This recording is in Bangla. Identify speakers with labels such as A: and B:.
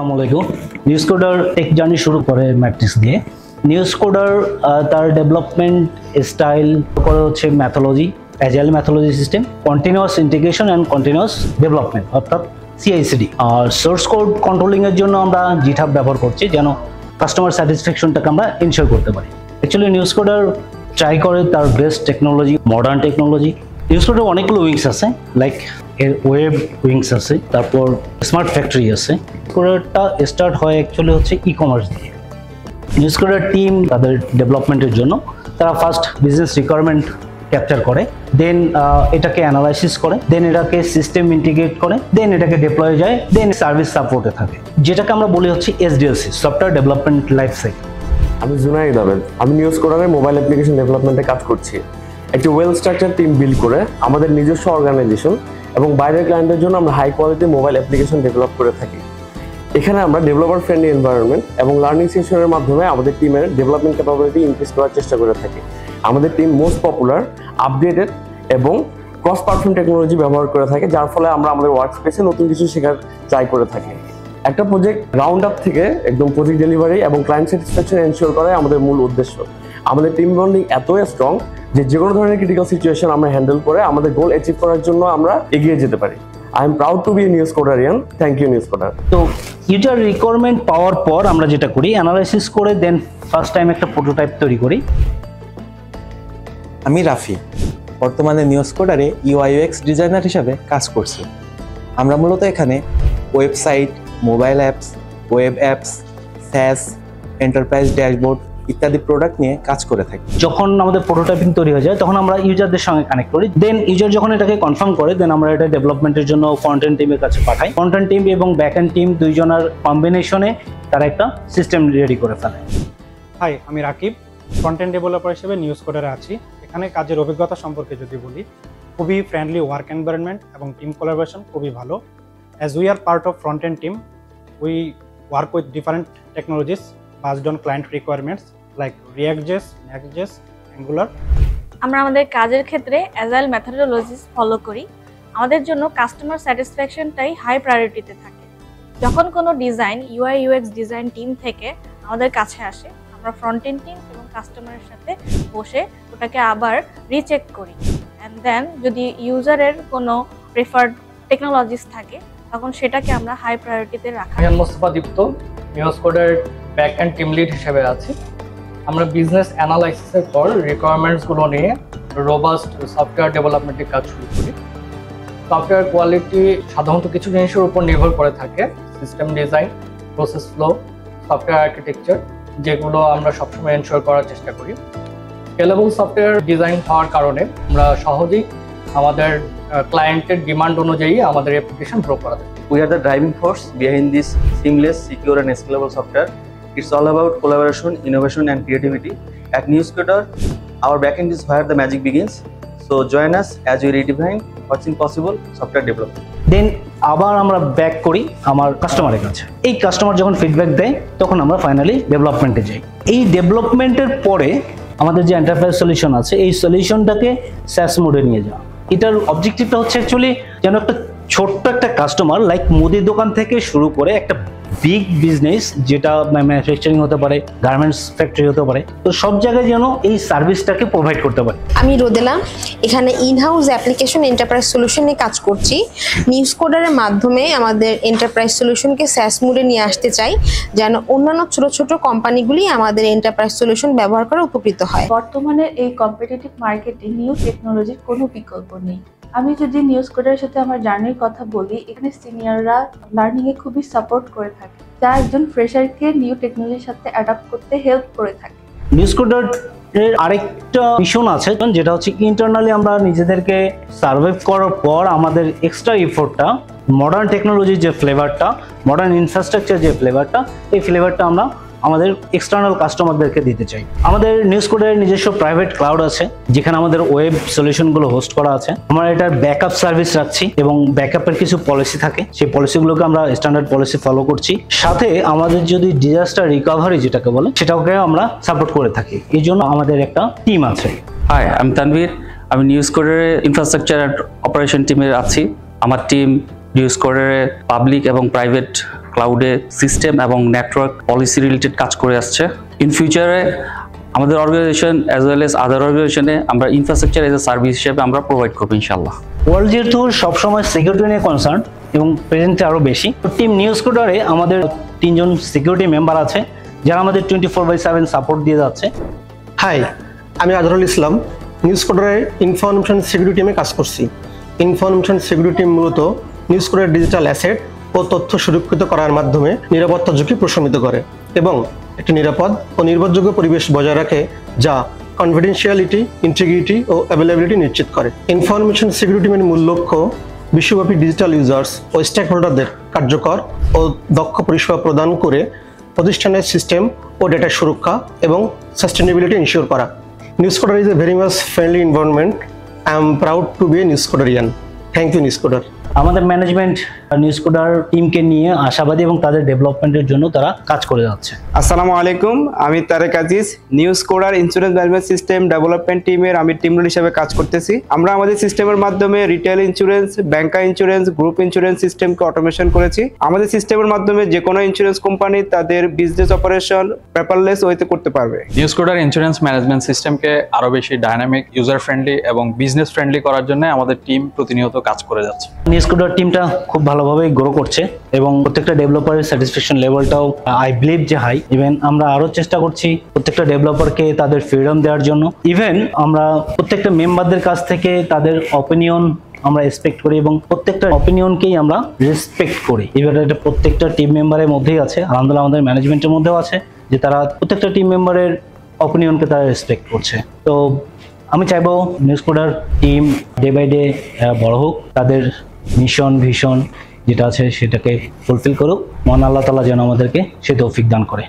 A: আসসালামু আলাইকুম। নিউজ কোডার টেক জার্নি শুরু করে ম্যাট্রিক্স দিয়ে। নিউজ কোডার তার ডেভেলপমেন্ট স্টাইল করে হচ্ছে methodology, agile methodology system, continuous integration and continuous development অর্থাৎ CI/CD। আর সোর্স কোড কন্ট্রোলিংয়ের জন্য আমরা GitHub ব্যবহার করছি যেন কাস্টমার স্যাটিসফ্যাকশনটাকে আমরা এনশিওর করতে পারি। অ্যাকচুয়ালি নিউজ কোডার ট্রাই করে তার best technology, modern technology. News coder অনেকগুলো উইংস আছে, লাইক এর ওয়েব উইংস আছে, তারপর স্মার্ট ফ্যাক্টরি আছে। কোডারটা স্টার্ট হয় অ্যাকচুয়ালি হচ্ছে ই-কমার্স দিয়ে। নিউজ কোডার টিম তাদের ডেভেলপমেন্টের জন্য তারা ফার্স্ট বিজনেস রিকোয়ারমেন্ট ক্যাপচার করে, দেন এটাকে অ্যানালাইসিস করে, দেন এটাকে সিস্টেম ইন্টিগ্রেট করে, দেন এটাকে ডিপ্লয় যায়, দেন সার্ভিস সাপোর্টে থাকে, যেটাকে আমরা বলি হচ্ছে SDLC, software development life cycle.
B: আমি জুনাইদ আবেদ, আমি নিউজ কোডারের মোবাইল অ্যাপ্লিকেশন ডেভেলপমেন্টে কাজ করছি। একটি ওয়েল স্ট্রাকচার টিম বিল্ড করে আমাদের নিজস্ব অর্গানাইজেশন এবং বাইরের ক্লায়েন্টের জন্য আমরা high quality mobile application develop করে থাকি। এখানে আমরা ডেভেলপার ফ্রেন্ডলি এনভায়রনমেন্ট এবং লার্নিং সেশনের মাধ্যমে আমাদের টিমের ডেভেলপমেন্ট ক্যাপাবিলিটি ইনক্রিজ করার চেষ্টা করে থাকি। আমাদের টিম মোস্ট পপুলার, আপডেটেড এবং ক্রস প্ল্যাটফর্ম টেকনোলজি ব্যবহার করে থাকে, যার ফলে আমরা আমাদের ওয়ার্ক স্পেসে নতুন কিছু শেখার ট্রাই করে থাকি। একটা প্রজেক্ট গ্রাউন্ড আপ থেকে একদম প্রজেক্ট ডেলিভারি এবং ক্লায়েন্ট স্যাটিসফ্যাকশন এনশিওর করাই আমাদের মূল উদ্দেশ্য। আমাদের টিম বন্ডিং এতই স্ট্রং যে কোনো ধরনের ক্রিটিক্যাল সিচুয়েশন আমরা হ্যান্ডেল করে আমাদের গোল অ্যাচিভ করার জন্য আমরা এগিয়ে যেতে পারি। I am proud to be a news coderian. Thank you news coder.
A: তো ইউজার রিকোয়ারমেন্ট পাওয়ার পর আমরা যেটা করি, অ্যানালাইসিস করে দেন ফার্স্ট টাইম একটা প্রোটোটাইপ তৈরি করি।
C: আমি রাফি, বর্তমানে নিউজ কোডারে UI/UX ডিজাইনার হিসাবে কাজ করছি। আমরা মূলত এখানে website, mobile apps, web apps, SaaS, enterprise dashboard ইত্যাদি প্রোডাক্ট নিয়ে কাজ করে থাকি।
A: যখন আমাদের প্রোটোটাইপিং তৈরি হয়ে যায় তখন আমরা ইউজারদের সঙ্গে কানেক্ট করি, দেন ইউজার যখন এটাকে কনফার্ম করে দেন আমরা এটা ডেভেলপমেন্টের জন্য ফ্রন্ট-এন্ড টিমের কাছে পাঠাই। ফ্রন্ট-এন্ড টিম এবং ব্যাক-এন্ড টিম দুইজনের কম্বিনেশনে তারা একটা সিস্টেম রেডি করে ফেলে।
D: হাই, আমি রাকিব, ফ্রন্ট-এন্ড ডেভেলপার হিসেবে নিউজ কোডারে আছি। এখানে কাজের অভিজ্ঞতা সম্পর্কে যদি বলি, খুবই ফ্রেন্ডলি ওয়ার্ক এনভায়রনমেন্ট এবং টিম কোলাবোরেশন খুবই ভালো। As we are part of front-end team, we work with different technologies based on client requirements like React.js, Next.js, Angular.
E: আমরা আমাদের কাজের ক্ষেত্রে অ্যাজাইল মেথোডোলজিস ফলো করি। আমাদের জন্য কাস্টমার স্যাটিসফ্যাকশনটাই হাই প্রায়োরিটিতে থাকে। যখন কোনো ডিজাইন UI/UX ডিজাইন টিম থেকে আমাদের কাছে আসে, আমরা ফ্রন্ট এন্ড টিম এবং কাস্টমারের সাথে বসে ওটাকে আবার রিচেক করি, অ্যান্ড দেন যদি ইউজারের কোনো প্রেফার্ড টেকনোলজিস থাকে তখন সেটাকে আমরা হাই প্রায়োরিটিতে রাখি।
F: আমি মোস্তফা দীপ্ত, নিউজ কোডের ব্যাক এন্ড টিম লিড হিসেবে আছি। আমরা বিজনেস অ্যানালাইসিসের পর রিকোয়ারমেন্টসগুলো নিয়ে রোবাস্ট সফটওয়্যার ডেভেলপমেন্টের কাজ শুরু করি। সফটওয়্যার কোয়ালিটি সাধারণত কিছু জিনিসের উপর নির্ভর করে থাকে, system design, process flow, software architecture, যেগুলো আমরা সবসময় এনশিওর করার চেষ্টা করি। স্কেলেবল সফটওয়্যার ডিজাইন হওয়ার কারণে আমরা সহজেই আমাদের ক্লায়েন্টের ডিমান্ড অনুযায়ী আমাদের অ্যাপ্লিকেশন গ্রো করা যায়।
G: We are the driving force behind this seamless, secure and scalable software. It's all about collaboration, innovation and creativity. At News Coder, our backend is where the magic begins. So join us as we redefine what's impossible software development.
A: দেন আবার আমরা ব্যাক করি আমার কাস্টমারের কাছে। এই কাস্টমার যখন ফিডব্যাক দেয় তখন আমরা ফাইনালি ডেভেলপমেন্টে যাই। এই ডেভেলপমেন্টের পরে আমাদের যে এন্টারপ্রাইজ সলিউশন আছে এই সলিউশনটাকে SaaS মোডে নিয়ে যাওয়া। এটার অবজেক্টিভটা হচ্ছে অ্যাকচুয়ালি যেন একটা ছোট্ট একটা কাস্টমার লাইক মুদির দোকান থেকে শুরু করে একটা বিগ বিজনেস, যেটা ম্যানুফ্যাকচারিং হতে পারে, গার্মেন্টস ফ্যাক্টরি হতে পারে, তো সব জায়গায় যেন এই সার্ভিসটাকে প্রোভাইড করতে পারে।
H: আমি রোদেলা, এখানে ইনহাউস অ্যাপ্লিকেশন এন্টারপ্রাইজ সলিউশন নিয়ে কাজ করছি। নিউজ কোডারের মাধ্যমে আমাদের এন্টারপ্রাইজ সলিউশনকে SaaS মোডে নিয়ে আসতে চাই, যেন অন্যান্য ছোট ছোট কোম্পানিগুলি আমাদের এন্টারপ্রাইজ সলিউশন ব্যবহার করে উপকৃত হয়।
I: বর্তমানে এই কম্পিটিটিভ মার্কেটে নিউ টেকনোলজির কোনো বিকল্প নেই। আমি যদি নিউজ কোডারের সাথে আমার জার্নির কথা বলি, এখানে সিনিয়ররা লার্নিংয়ে খুবই সাপোর্ট করে থাকে, যা একজন ফ্রেশারকে নিউ টেকনোলজির সাথে অ্যাডাপ্ট করতে হেল্প করে থাকে।
A: নিউজ কোডার এর আরেকটা মিশন আছে যেটা হচ্ছে ইন্টারনালি আমরা নিজেদেরকে সার্ভাইভ করার পর আমাদের এক্সট্রা এফোর্টটা, মডার্ন টেকনোলজির যে ফ্লেভারটা, মডার্ন ইনফ্রাস্ট্রাকচার যে ফ্লেভারটা, এই ফ্লেভারটা আমরা আমাদের এক্সটার্নাল কাস্টমারদেরকে দিতে চাই। আমাদের নিউজ কোডের নিজস্ব প্রাইভেট ক্লাউড আছে যেখানে আমাদের ওয়েব সলিউশনগুলো হোস্ট করা আছে। আমরা এটার ব্যাকআপ সার্ভিস রাখছি এবং ব্যাকআপের কিছু পলিসি থাকে, সেই পলিসিগুলোকে আমরা স্ট্যান্ডার্ড পলিসি ফলো করছি। সাথে আমাদের যদি ডিজাস্টার রিকভারি যেটাকে বলে সেটাকে আমরা সাপোর্ট করে থাকি, এই জন্য আমাদের একটা টিম আছে।
J: হাই, আমি তানভীর, আমি নিউজ কোডের ইনফ্রাস্ট্রাকচার অপারেশন টিমে আছি। আমার টিম নিউজ কোডের পাবলিক এবং প্রাইভেট ক্লাউডে সিস্টেম এবং নেটওয়ার্ক পলিসি রিলেটেড কাজ করে আসছে। ইন ফিউচারে আমাদের অর্গানাইজেশন অ্যাজ ওয়েল এজ আদার অর্গানাইজেশনে আমরা ইনফ্রাস্ট্রাকচার এজ এ সার্ভিস হিসেবে আমরা প্রোভাইড করবো ইনশাল্লাহ।
A: ওয়ার্ল্ড যেহেতু সবসময় সিকিউরিটি নিয়ে কনসার্ন এবং প্রেজেন্টে আরও বেশি, টিম নিউজকোডারে আমাদের 3 জন সিকিউরিটি মেম্বার আছে যারা আমাদের 24/7 সাপোর্ট দিয়ে যাচ্ছে।
K: হাই, আমি আজহারুল ইসলাম, নিউজকোডারে ইনফরমেশন সিকিউরিটি টিমে কাজ করছি। ইনফরমেশন সিকিউরিটি মূলত নিউজকোডারের ডিজিটাল অ্যাসেট ও তথ্য সুরক্ষিত করার মাধ্যমে নিরাপত্তা ঝুঁকি প্রশমিত করে এবং একটি নিরাপদ ও নির্ভরযোগ্য পরিবেশ বজায় রাখে, যা কনফিডেন্সিয়ালিটি, ইন্টিগ্রিটি ও অ্যাভেলেবিলিটি নিশ্চিত করে। ইনফরমেশন সিকিউরিটি টিমের মূল লক্ষ্য বিশ্বব্যাপী ডিজিটাল ইউজার্স ও স্টেক হোল্ডারদের কার্যকর ও দক্ষ পরিষেবা প্রদান করে প্রতিষ্ঠানের সিস্টেম ও ডেটার সুরক্ষা এবং সাস্টেনেবিলিটি ইনশিওর করা। News coder is a very much friendly environment. I am proud to be a news coderian. Thank you news coder.
A: আমাদের ম্যানেজমেন্ট নিউজকোডার টিমকে নিয়ে আশাবাদী এবং তাদের ডেভেলপমেন্টের জন্য তারা কাজ করে যাচ্ছে।
L: আসসালামু আলাইকুম, আমি Tareq Aziz, news coder insurance management system development টিমের আমি টিম লিড হিসেবে কাজ করতেছি। আমরা আমাদের সিস্টেমের মাধ্যমে retail insurance, banca insurance, group insurance সিস্টেমকে অটোমেশন করেছি। আমাদের সিস্টেমের মাধ্যমে যে কোনো ইন্স্যুরেন্স কোম্পানি তাদের বিজনেস অপারেশন পেপারলেস ওয়েতে করতে পারবে।
M: নিউজকোডার ইন্স্যুরেন্স ম্যানেজমেন্ট সিস্টেমকে আরো বেশি ডাইনামিক, ইউজার ফ্রেন্ডলি এবং বিজনেস ফ্রেন্ডলি করার জন্য আমাদের টিম প্রতিনিয়ত কাজ করে যাচ্ছে।
A: নিউজকোডার টিমটা খুব ভালোভাবে গ্রো করছে এবং প্রত্যেকটা ডেভেলপারের স্যাটিসফ্যাকশন লেভেলটাও আই বিলিভ যে হাই। ইভেন আমরা আরও চেষ্টা করছি প্রত্যেকটা ডেভেলপারকে তাদের ফ্রিডম দেওয়ার জন্য। ইভেন আমরা প্রত্যেকটা মেম্বারদের কাছ থেকে তাদের অপিনিয়ন আমরা এক্সপেক্ট করি এবং প্রত্যেকটা অপিনিয়নকেই আমরা রেসপেক্ট করি। এবার এটা প্রত্যেকটা টিম মেম্বারের মধ্যেই আছে, আলহামদুলিল্লাহ আমাদের ম্যানেজমেন্টের মধ্যেও আছে যে তারা প্রত্যেকটা টিম মেম্বারের অপিনিয়নকে তারা রেসপেক্ট করছে। তো আমি চাইবো নিউজকোডার টিম ডে বাই ডে বড় হোক, তাদের মিশন ভিশন যেটা আছে সেটাকে ফুলফিল করুক। মহান আল্লাহ তাআলা যেন আমাদেরকে সে তৌফিক দান করে।